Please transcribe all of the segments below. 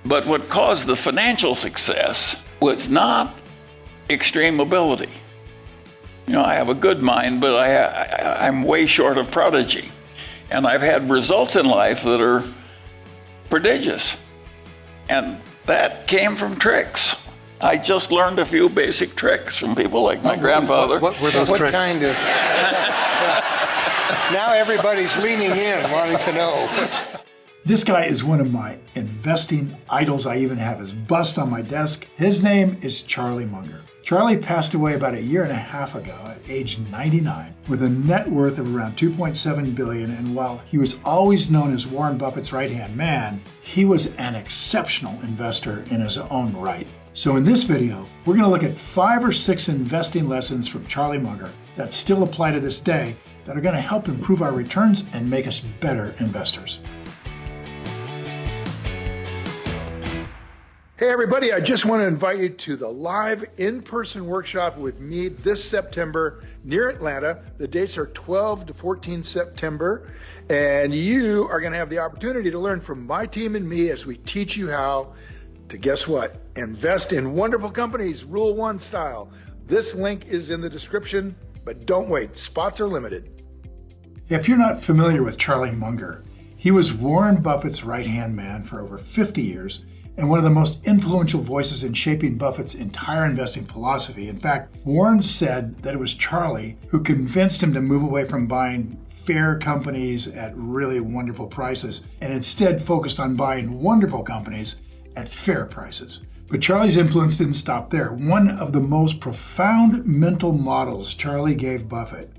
But what caused the financial success was not extreme ability. I have a good mind, but I'm way short of prodigy. And I've had results in life that are prodigious. And that came from tricks. I just learned a few basic tricks from people like my grandfather. What were those tricks? What kind of? Now everybody's leaning in, wanting to know. This guy is one of my investing idols. I even have his bust on my desk. His name is Charlie Munger. Charlie passed away about a year and a half ago at age 99 with a net worth of around $2.7 billion. And while he was always known as Warren Buffett's right-hand man, he was an exceptional investor in his own right. So in this video, we're going to look at 5 or 6 investing lessons from Charlie Munger that still apply to this day that are going to help improve our returns and make us better investors. Hey everybody, I just want to invite you to the live in-person workshop with me this September near Atlanta. The dates are 12 to 14 September, and you are going to have the opportunity to learn from my team and me as we teach you how to, guess what? Invest in wonderful companies, Rule 1 style. This link is in the description, but don't wait, spots are limited. If you're not familiar with Charlie Munger, he was Warren Buffett's right-hand man for over 50 years, and one of the most influential voices in shaping Buffett's entire investing philosophy. In fact, Warren said that it was Charlie who convinced him to move away from buying fair companies at really wonderful prices and instead focused on buying wonderful companies at fair prices. But Charlie's influence didn't stop there. One of the most profound mental models Charlie gave Buffett,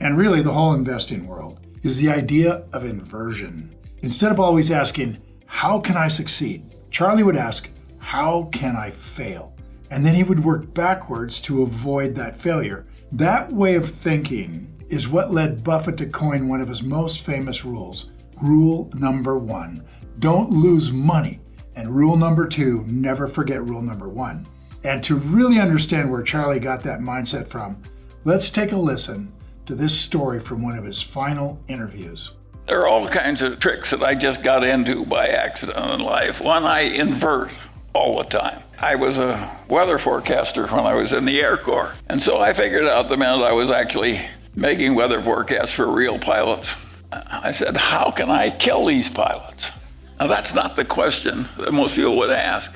and really the whole investing world, is the idea of inversion. Instead of always asking, how can I succeed? Charlie would ask, how can I fail? And then he would work backwards to avoid that failure. That way of thinking is what led Buffett to coin one of his most famous rules. Rule number 1, don't lose money. And rule number 2, never forget rule number 1. And to really understand where Charlie got that mindset from, let's take a listen to this story from one of his final interviews. There are all kinds of tricks that I just got into by accident in life. One, I invert all the time. I was a weather forecaster when I was in the Air Corps. And so I figured out the minute I was actually making weather forecasts for real pilots, I said, how can I kill these pilots? Now that's not the question that most people would ask,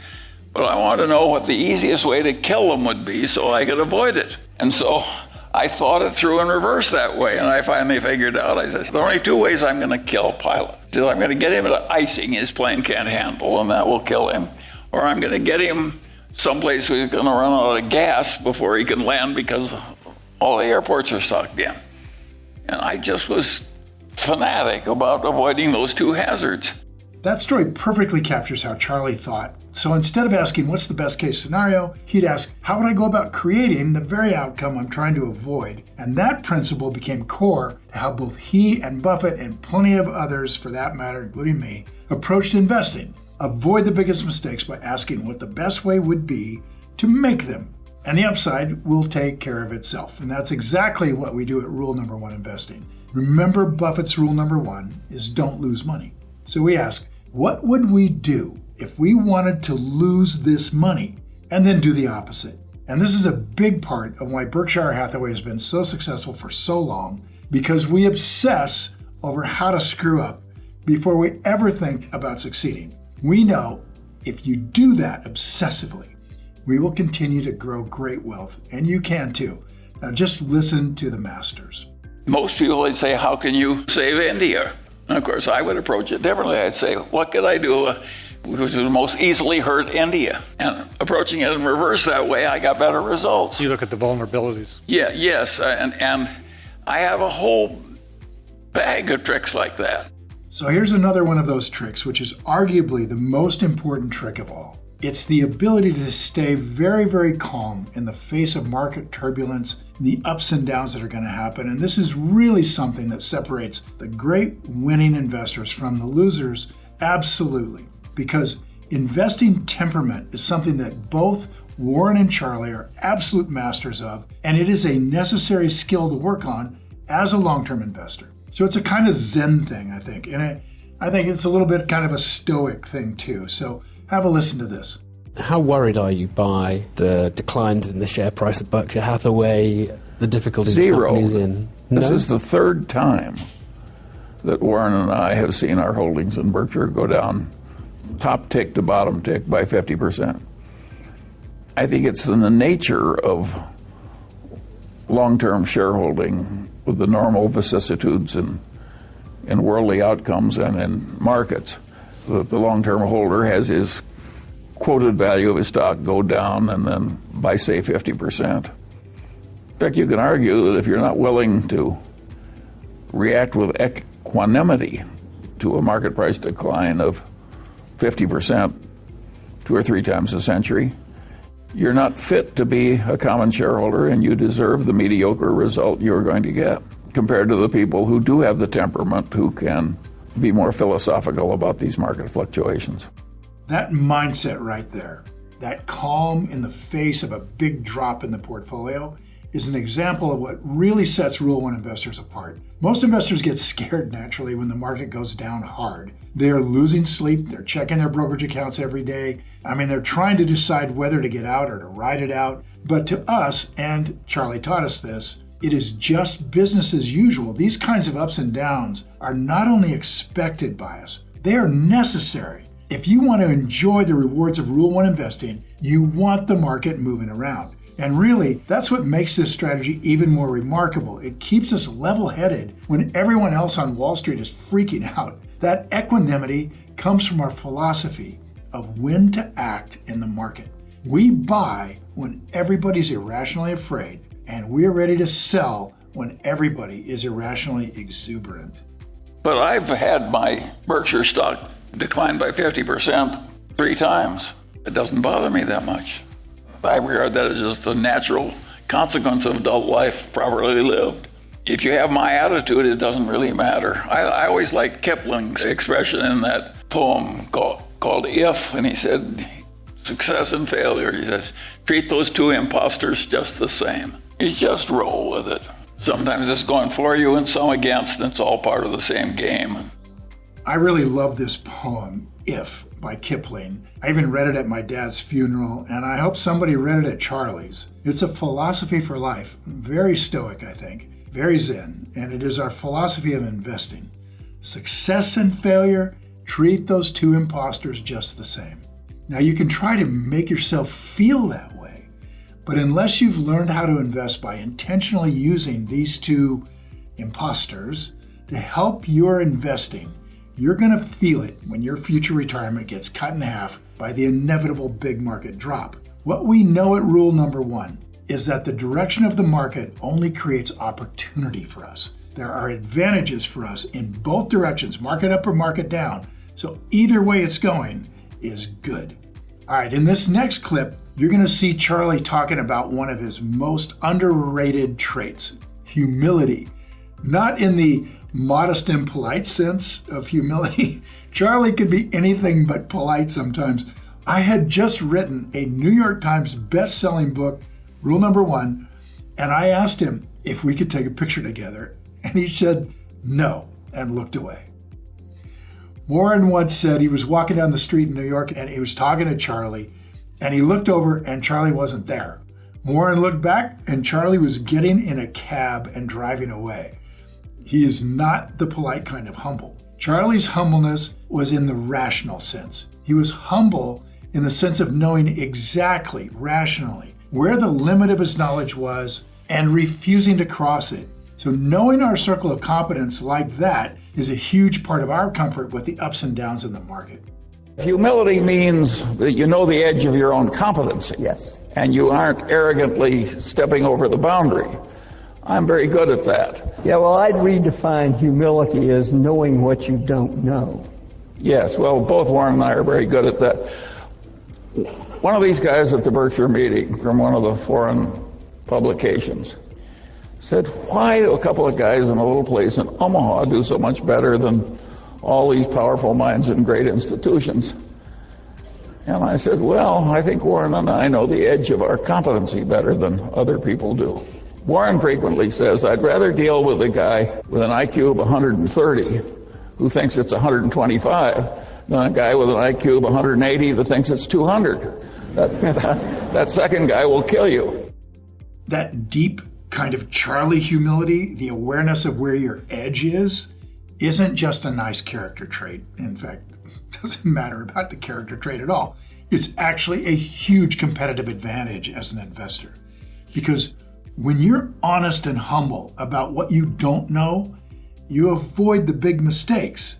but I want to know what the easiest way to kill them would be so I could avoid it. And so I thought it through in reverse that way, and I finally figured out, I said, there are only 2 ways I'm going to kill a pilot. So I'm going to get him to icing his plane can't handle, and that will kill him. Or I'm going to get him someplace where he's going to run out of gas before he can land because all the airports are sucked in. And I just was fanatic about avoiding those 2 hazards. That story perfectly captures how Charlie thought. So instead of asking what's the best case scenario, he'd ask, how would I go about creating the very outcome I'm trying to avoid? And that principle became core to how both he and Buffett and plenty of others, for that matter, including me, approached investing. Avoid the biggest mistakes by asking what the best way would be to make them. And the upside will take care of itself. And that's exactly what we do at rule number 1 investing. Remember, Buffett's rule number 1 is don't lose money. So we ask, what would we do if we wanted to lose this money and then do the opposite? And this is a big part of why Berkshire Hathaway has been so successful for so long, because we obsess over how to screw up before we ever think about succeeding. We know if you do that obsessively, we will continue to grow great wealth, and you can too. Now just listen to the masters. Most people would say, how can you save India? And of course, I would approach it differently. I'd say, what could I do which would most easily hurt India? And approaching it in reverse that way, I got better results. You look at the vulnerabilities. Yes, and I have a whole bag of tricks like that. So here's another one of those tricks, which is arguably the most important trick of all. It's the ability to stay very, very calm in the face of market turbulence, the ups and downs that are going to happen. And this is really something that separates the great winning investors from the losers, absolutely. Because investing temperament is something that both Warren and Charlie are absolute masters of, and it is a necessary skill to work on as a long-term investor. So it's a kind of Zen thing, I think. And I think it's a little bit kind of a stoic thing too. So Have a listen to this. How worried are you by the declines in the share price of Berkshire Hathaway, the difficulties the Zero. company's in? This No? is the third time that Warren and I have seen our holdings in Berkshire go down, top tick to bottom tick, by 50%. I think it's in the nature of long-term shareholding with the normal vicissitudes in worldly outcomes and in markets, that the long-term holder has his quoted value of his stock go down and then by, say, 50%. In fact, you can argue that if you're not willing to react with equanimity to a market price decline of 50% 2 or 3 times a century, you're not fit to be a common shareholder, and you deserve the mediocre result you're going to get, compared to the people who do have the temperament, who can be more philosophical about these market fluctuations. That mindset right there, that calm in the face of a big drop in the portfolio, is an example of what really sets Rule 1 investors apart. Most investors get scared naturally when the market goes down hard. They're losing sleep, they're checking their brokerage accounts every day. They're trying to decide whether to get out or to ride it out. But to us, and Charlie taught us this, it is just business as usual. These kinds of ups and downs are not only expected by us, they are necessary. If you want to enjoy the rewards of Rule 1 investing, you want the market moving around. And really, that's what makes this strategy even more remarkable. It keeps us level-headed when everyone else on Wall Street is freaking out. That equanimity comes from our philosophy of when to act in the market. We buy when everybody's irrationally afraid, and we're ready to sell when everybody is irrationally exuberant. But I've had my Berkshire stock decline by 50% 3 times. It doesn't bother me that much. I regard that as just a natural consequence of adult life properly lived. If you have my attitude, it doesn't really matter. I always liked Kipling's expression in that poem called If, and he said, success and failure, he says, treat those 2 imposters just the same. You just roll with it. Sometimes it's going for you and some against, and it's all part of the same game. I really love this poem, If, by Kipling. I even read it at my dad's funeral, and I hope somebody read it at Charlie's. It's a philosophy for life, very stoic, I think, very zen, and it is our philosophy of investing. Success and failure, treat those 2 imposters just the same. Now, you can try to make yourself feel that way, but unless you've learned how to invest by intentionally using these 2 imposters to help your investing, you're going to feel it when your future retirement gets cut in half by the inevitable big market drop. What we know at Rule number 1 is that the direction of the market only creates opportunity for us. There are advantages for us in both directions, market up or market down. So either way it's going is good. All right, in this next clip, you're going to see Charlie talking about one of his most underrated traits, humility. Not in the modest and polite sense of humility. Charlie could be anything but polite sometimes. I had just written a New York Times best-selling book, Rule number 1, and I asked him if we could take a picture together, and he said no and looked away. Warren once said he was walking down the street in New York and he was talking to Charlie, and he looked over and Charlie wasn't there. Warren looked back and Charlie was getting in a cab and driving away. He is not the polite kind of humble. Charlie's humbleness was in the rational sense. He was humble in the sense of knowing exactly, rationally, where the limit of his knowledge was and refusing to cross it. So knowing our circle of competence like that is a huge part of our comfort with the ups and downs in the market. Humility means that you know the edge of your own competency. Yes. And you aren't arrogantly stepping over the boundary. I'm very good at that. Yeah, well, I'd redefine humility as knowing what you don't know. Yes, well, both Warren and I are very good at that. One of these guys at the Berkshire meeting from one of the foreign publications said, why do a couple of guys in a little place in Omaha do so much better than all these powerful minds in great institutions? And I said, well, I think Warren and I know the edge of our competency better than other people do. Warren frequently says, I'd rather deal with a guy with an IQ of 130 who thinks it's 125 than a guy with an IQ of 180 that thinks it's 200. That second guy will kill you. That deep kind of Charlie humility, the awareness of where your edge is, isn't just a nice character trait. In fact, it doesn't matter about the character trait at all. It's actually a huge competitive advantage as an investor. Because when you're honest and humble about what you don't know, you avoid the big mistakes.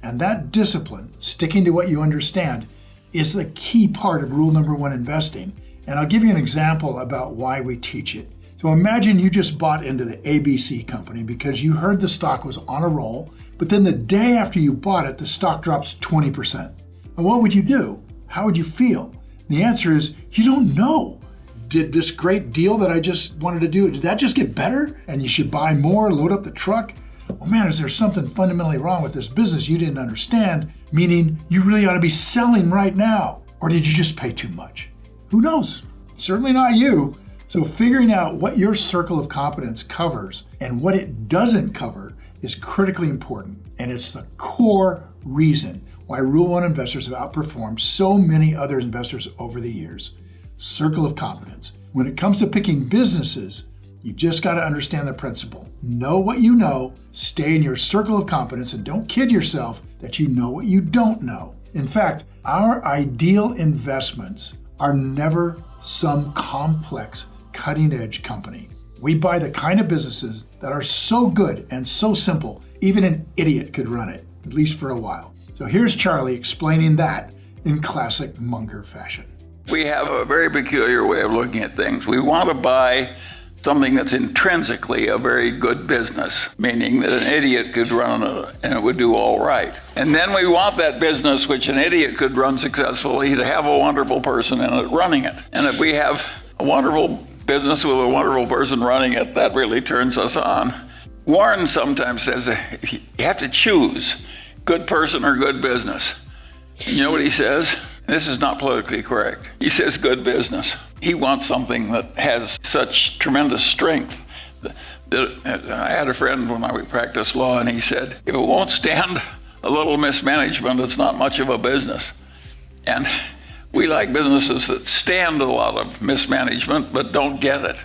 And that discipline, sticking to what you understand, is the key part of rule number one investing. And I'll give you an example about why we teach it. So imagine you just bought into the ABC company because you heard the stock was on a roll, but then the day after you bought it, the stock drops 20%. And what would you do? How would you feel? The answer is, you don't know. Did this great deal that I just wanted to do, did that just get better? And you should buy more, load up the truck? Oh man, is there something fundamentally wrong with this business you didn't understand? Meaning you really ought to be selling right now. Or did you just pay too much? Who knows? Certainly not you. So figuring out what your circle of competence covers and what it doesn't cover is critically important. And it's the core reason why Rule 1 investors have outperformed so many other investors over the years. Circle of competence. When it comes to picking businesses, you just got to understand the principle. Know what you know, stay in your circle of competence, and don't kid yourself that you know what you don't know. In fact, our ideal investments are never some complex, cutting-edge company. We buy the kind of businesses that are so good and so simple, even an idiot could run it, at least for a while. So here's Charlie explaining that in classic Munger fashion. We have a very peculiar way of looking at things. We want to buy something that's intrinsically a very good business, meaning that an idiot could run it and it would do all right. And then we want that business, which an idiot could run successfully, to have a wonderful person in it running it. And if we have a wonderful business with a wonderful person running it, that really turns us on. Warren sometimes says you have to choose good person or good business. And you know what he says? This is not politically correct. He says good business. He wants something that has such tremendous strength. I had a friend when I practiced law, and he said, if it won't stand a little mismanagement, it's not much of a business. And we like businesses that stand a lot of mismanagement, but don't get it.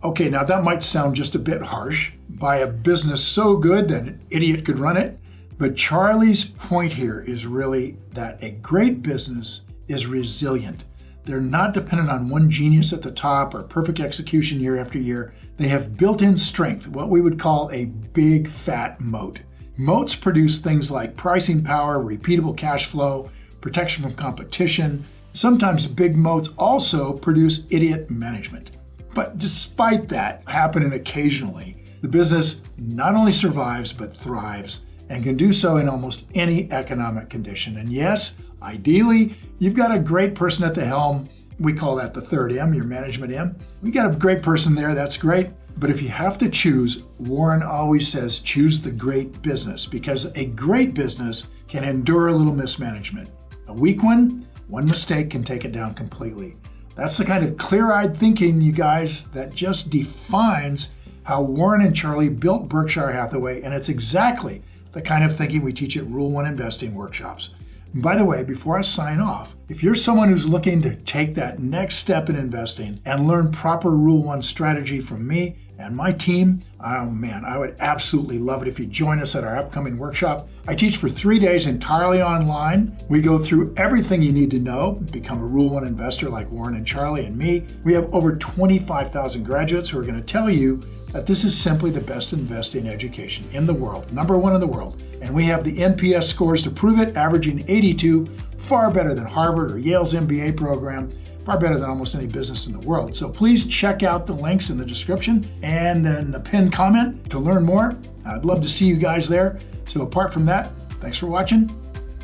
Okay, now that might sound just a bit harsh. Buy a business so good that an idiot could run it. But Charlie's point here is really that a great business is resilient. They're not dependent on one genius at the top or perfect execution year after year. They have built-in strength, what we would call a big fat moat. Moats produce things like pricing power, repeatable cash flow, protection from competition. Sometimes big moats also produce idiot management. But despite that happening occasionally, the business not only survives but thrives, and can do so in almost any economic condition. And yes, ideally, you've got a great person at the helm. We call that the third M, your management M. We got a great person there, that's great. But if you have to choose, Warren always says choose the great business, because a great business can endure a little mismanagement. A weak one mistake can take it down completely. That's the kind of clear-eyed thinking, you guys, that just defines how Warren and Charlie built Berkshire Hathaway, and it's exactly the kind of thinking we teach at Rule 1 Investing workshops. And by the way, before I sign off, if you're someone who's looking to take that next step in investing and learn proper Rule 1 strategy from me and my team, oh man, I would absolutely love it if you join us at our upcoming workshop. I teach for 3 days entirely online. We go through everything you need to know, become a Rule 1 investor like Warren and Charlie and me. We have over 25,000 graduates who are going to tell you that this is simply the best investing education in the world, #1 in the world. And we have the NPS scores to prove it, averaging 82, far better than Harvard or Yale's MBA program, far better than almost any business in the world. So please check out the links in the description and then the pinned comment to learn more. I'd love to see you guys there. So apart from that, thanks for watching.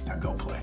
Now go play.